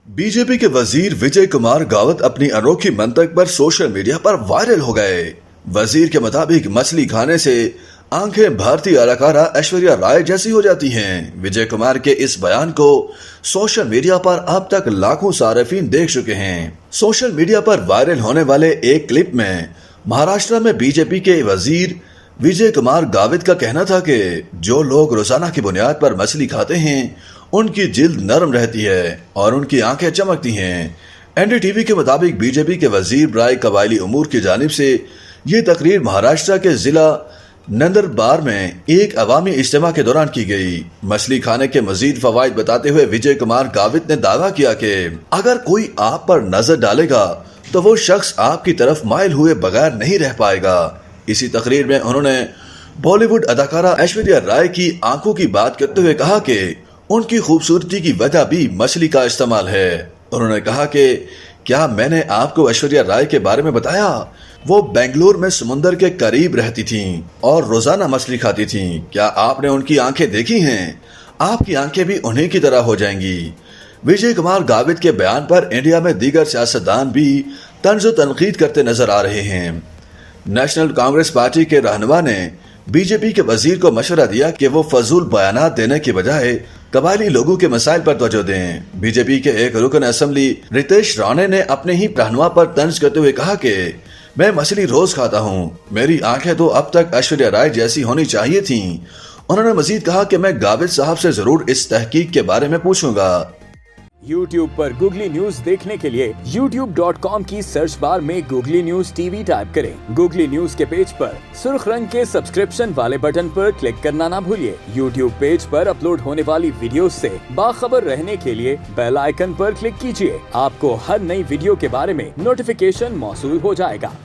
BJP के वजीर विजय कुमार गावत अपनी अनोखी मंतक पर सोशल मीडिया पर वायरल हो गए। वजीर के मुताबिक मछली खाने से आंखें भारतीय अदाकारा ऐश्वर्या राय जैसी हो जाती हैं। विजय कुमार के इस बयान को सोशल मीडिया पर अब तक लाखों सार्फिन देख चुके हैं। सोशल मीडिया पर वायरल होने वाले एक क्लिप में महाराष्ट्र में बीजेपी के वजीर विजय कुमार गावित का कहना था कि जो लोग रोजाना की बुनियाद पर मछली खाते हैं उनकी जिल्द नरम रहती है और उनकी आंखें चमकती हैं। एनडीटीवी के मुताबिक बीजेपी के वजीर बराए कबायली उमूर की जानिब से ये तकरीर महाराष्ट्र के जिला नंदरबार में एक अवामी इज्तिमा के दौरान की गई। मछली खाने के मजीद फवाइद बताते हुए विजय कुमार गावित ने दावा किया कि अगर कोई आप पर नजर डालेगा तो वो शख्स आपकी तरफ माइल हुए बगैर नहीं रह पाएगा। इसी तकरीर में उन्होंने बॉलीवुड अदाकारा ऐश्वर्या राय की आंखों की बात करते हुए कहा कि उनकी खूबसूरती की वजह भी मछली का इस्तेमाल है। उन्होंने कहा कि क्या मैंने आपको ऐश्वर्या राय के बारे में बताया? वो बेंगलुरु में समुंदर के करीब रहती थीं और रोजाना मछली खाती थीं। क्या आपने उनकी आंखें देखी हैं? आपकी आंखें भी उन्हीं की तरह हो जाएंगी। विजय कुमार गावित के बयान पर इंडिया में दीगर सियासतदान भी तंज तनकीद करते नजर आ रहे हैं। नेशनल कांग्रेस पार्टी के रहनुमा ने बीजेपी के वजीर को मशवरा दिया कि वो फजूल बयानात देने के बजाय कबायली लोगों के मसाइल पर तवज्जो दें। बीजेपी के एक रुकन असेंबली रितेश राणे ने अपने ही रहनुमा पर तंज करते हुए कहा कि मैं मछली रोज खाता हूँ, मेरी आंखें तो अब तक ऐश्वर्या राय जैसी होनी चाहिए थीं। उन्होंने मजीद कहा कि मैं गावित साहब से जरूर इस तहकीक के बारे में पूछूंगा। YouTube पर गूगली न्यूज देखने के लिए youtube.com की सर्च बार में गूगली न्यूज टीवी टाइप करें। गूगली न्यूज के पेज पर सुर्ख रंग के सब्सक्रिप्शन वाले बटन पर क्लिक करना ना भूलिए। YouTube पेज पर अपलोड होने वाली वीडियो से बाखबर रहने के लिए बेल आइकन पर क्लिक कीजिए। आपको हर नई वीडियो के बारे में नोटिफिकेशन मौसूल हो जाएगा।